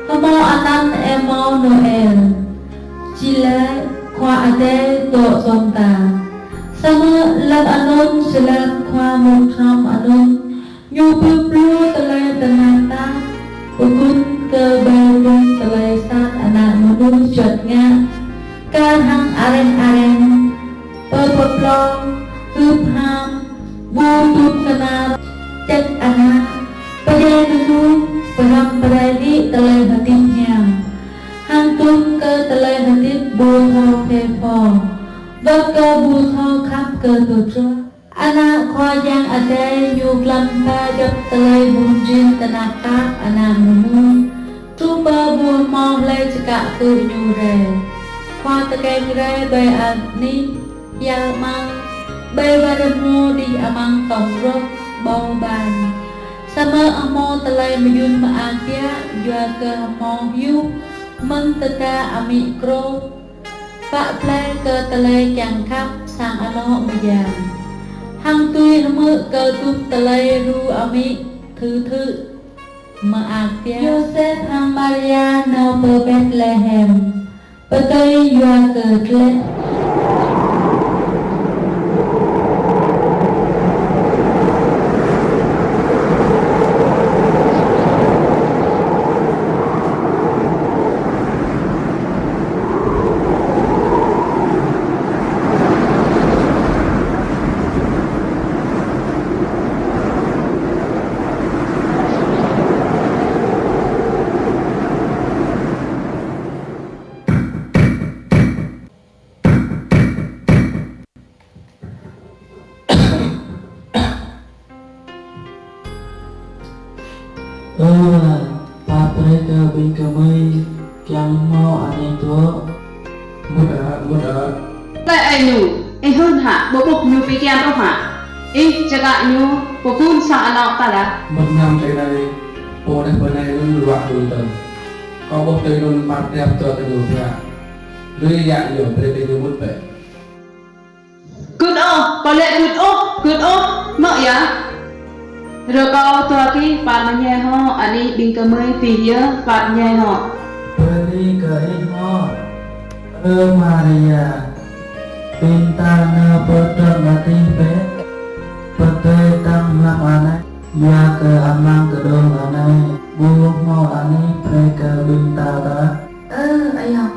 A: Hamo anan emo Noel Chile khoa adai to somta Sama lam anun silat khoa mut rong anun Nhu bưu bưu telai tenata Ukun ke baru telai sat anak menung jod nga Kan hang aren Pepeplong Tup ham Bu tup kenap Cek anak Padai menung Peram peradi telai hatipnya Hang tum ke telai hatip Bu thau phepo Vất ke bu thau khắp ke tutra Anak khoayang adai nyu glampa jop telai bunjin tenatak anak menung Tuba buah mau lay cakap ke nyu re Khoa tekeng re bay adni Yal mang Bay badamu di amang tong rok bau ban Sama amo telai mayun maagya Jua ke amo yu Meng teka amikro Pak play ke telai chang khắp sang ano mayang Hang tui hama ke tup telai ru ami thư Maagya Joseph hang Maria na per Bethlehem Petai yua ke tle
E: Paprika bingkamai Kiang mau aneh tua
D: muda
L: Lại ai nhủ, anh hơn hả, bố bục nhu phí kèm đâu hả? Ý, chắc lại nhu, bố phun sợ nọ ta là
D: một năm tới đây cô đã bữa nay luôn loạn đuổi tần có bốc tới luôn bắt đẹp cho tôi đủ ra lưới dạng nhiều tới đây mất vẻ
L: Cướp ô, có lệ cướp ô, mợ ya Rồi có tòa kì, phạt mà nhẹ ho, anh đi bình cơ mới phí nhớ, phạt nhẹ họ
E: Beri ke iho Maria Pinta na potong mati pe Pakai tang lam anai ya ke amang ke dong anai bu mau anai mereka binta ta.
F: Ayah.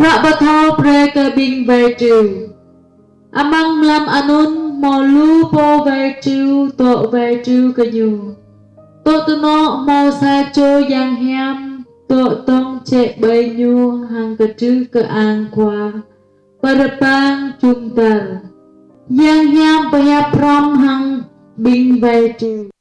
I: Prak Batho Preka Bing Vertu Amang Lam Anun Molu Po Vertu To Vertu Kanyu To Tuno Mo Sa Cho Yang Hiam To Tong Che Bay Nhu Hang Ka Trư Ka An Kwa Parapang Chumtar Yang Hiam Paya Prom Hang Bing Vertu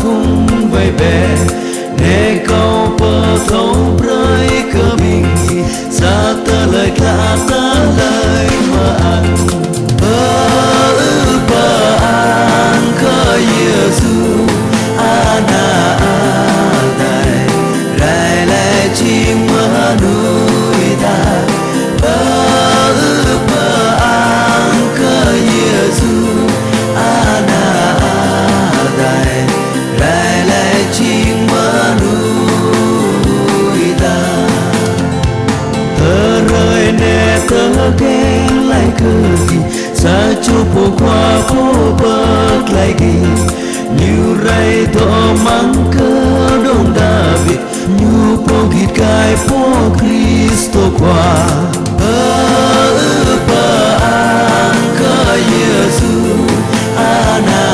M: phung vây bè nè câu bờ thấu rơi cơ bình xa tơ lời ca ta lời mà ăn bờ ăn khơi Giêsu ana dai rai lai chim mơ núi ta bờ ăn khơi Giêsu ana dai rai lai chim mơ núi ta thơ rơi nè thơ ghen lại cười xa chỗ phố qua phố bớt lại ghi như ray thọ mang cơ đông David như phố ghi cài phố Cristo qua bờ ăn cơ Giêsu ana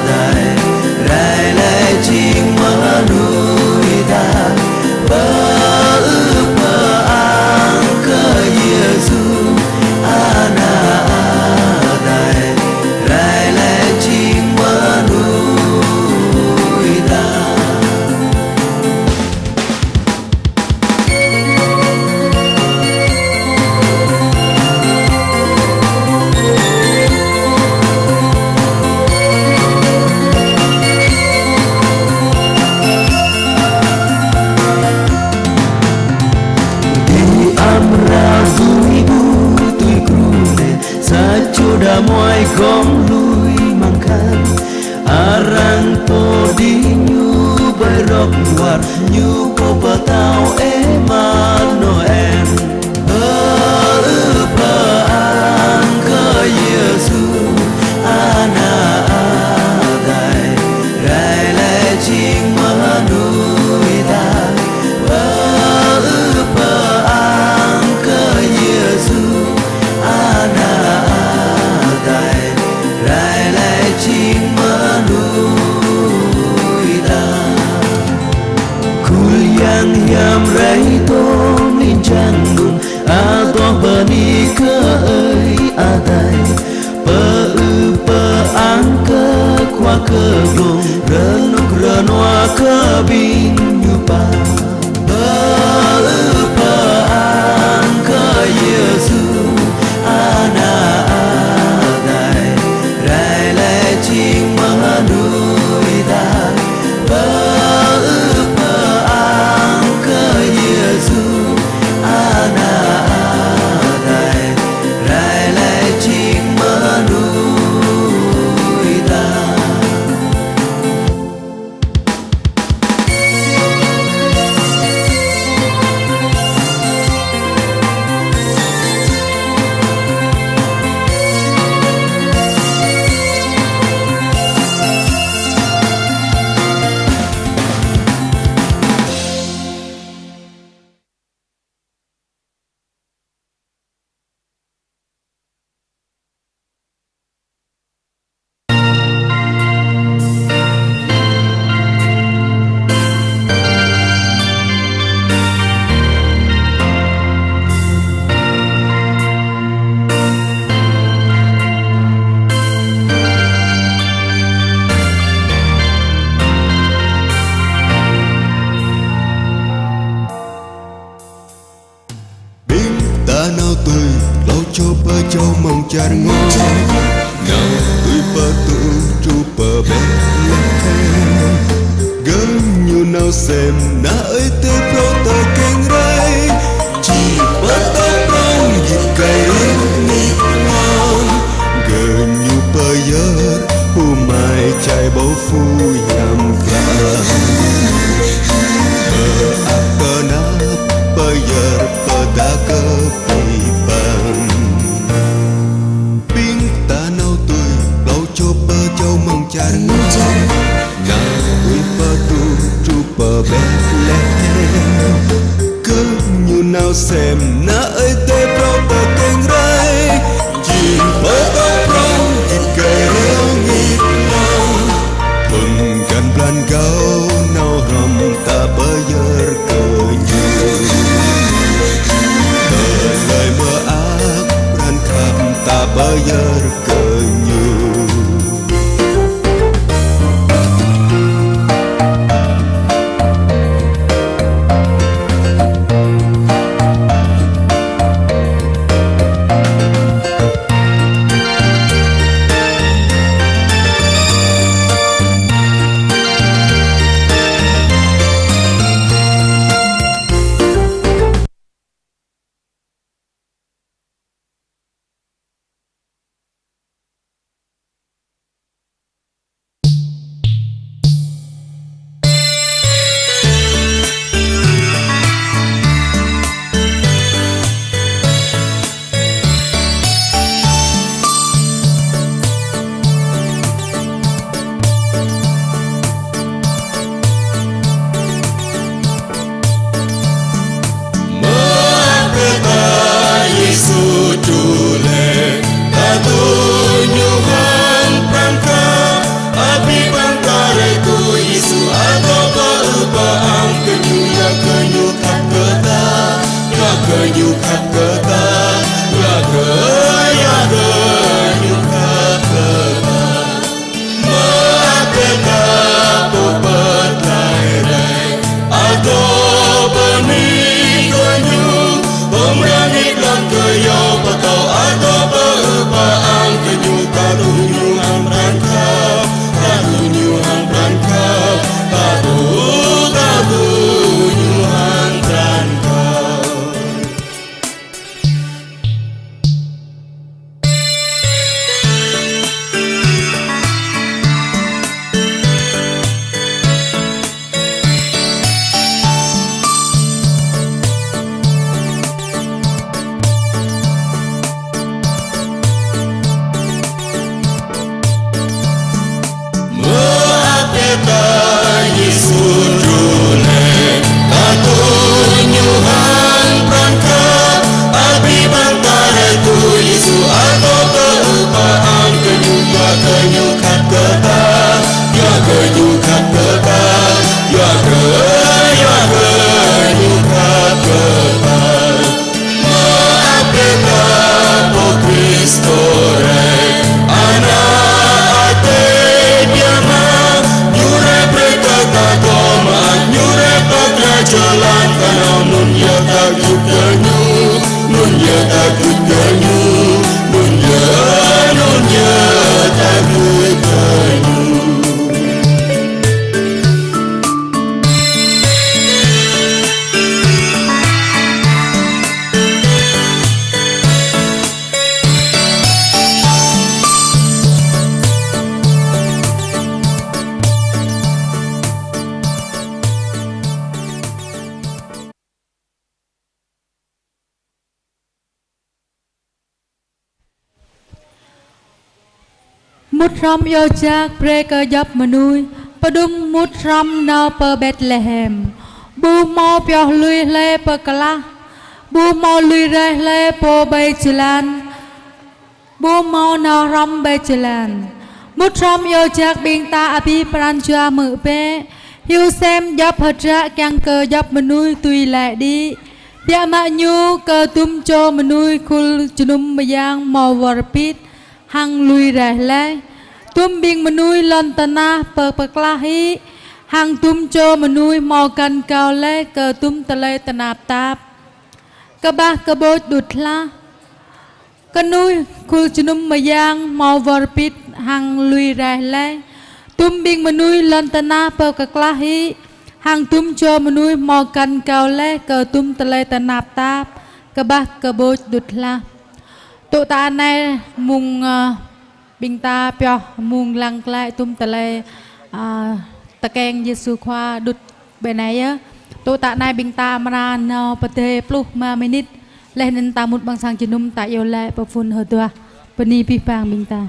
M: dai rai lai chim mơ núi ta bờ ăn cơ Giêsu ana dai rai lai chim mơ núi ta Sudah muai gom lui mangkan arang to di nyu berok war nyu po patau Emmanuel ang ke Yesu ana dai rai lai chim mơ núi ta ang ke Yesu ana rai lai chim mơ núi ta kul yang yam rai to min chang nun a to bani cơ ơi a tai pe ang cơ qua cơ long rơ noa cơ bin như pa ang cơ Giêsu ana dai rai lai chim mơ núi ta bờ ang cơ Giêsu ana dai rai lai chim mơ núi ta
G: Char ngo na tui pa tu chu pa be gần như nào xem na ơi te pro ta keng rai chỉ pa ta prong git kai ni ngon gần như pa yer hu mai chai bao phu yam ka ta na pa yer pa da ka pi bang char na ui pa tu chu pa Bethlehem cứ như nào xem na ơi te pro ta keng rai chỉ pa ta prong git kai reo ngit mau bừng gan plan gao nào ram ta ba yer cơ như lời mơ ác ran kham ta ba yer cơ như peta Yesus rule Aku nyuhan perangkat Abi bantare tu Yesus Aku keupaan kenyuka kenyukat kebal Ya kenyukat kebal Ya kenyukat kebal Maafkan po Kristo re Anak ate biama Nyure berkata komat Nyure patra jalan Karena nun ya takut kenyu Nun ya takut kenyu Nun ya takut kenyu
A: Mút rong yêu chạc pre cơ dập mà nuôi Bà đúng mút rong nâu bờ Bethlehem Bu mô biểu lùi lê bờ cà la Bu mô lùi rê lê bờ bê chì lan Bu mô nâu rong bê chì lan Mút rong yêu chạc bình ta api pran chua mự bê Hiu xem dập hợp ra càng cơ dập mà nuôi tùy lại đi Bia mạ nhu cơ tum cho mà nuôi khul chunum mà giang mò vò rapid Hang lui rẻ lê Tum biên mà nuôi lon tà na bờ bạc la hi Hang tum cho mà nuôi mò cần cao lê Cờ tum tà lê tà nạp tạp Cơ ba cơ bố đụt la Cơ nuôi khul chunum mà giang mò vò rapid Hang lui rẻ lê Tum biên mà nuôi lon tà na bờ bạc la hi Hang tum cho mà nuôi mò cần cao lê Cờ tum tà lê tà nạp tạp Cơ ba cơ bố đụt la Tụ ta này mùng bình ta pio mùng lăng lại tum tà lê ta keng Giêsu khoa đút bên này á tụ ta này bình ta mà nó bật thế plus mà minute lên ta một bằng sang chân num tại yêu lệ bậc phun hơi tua bên đi pi phang bình ta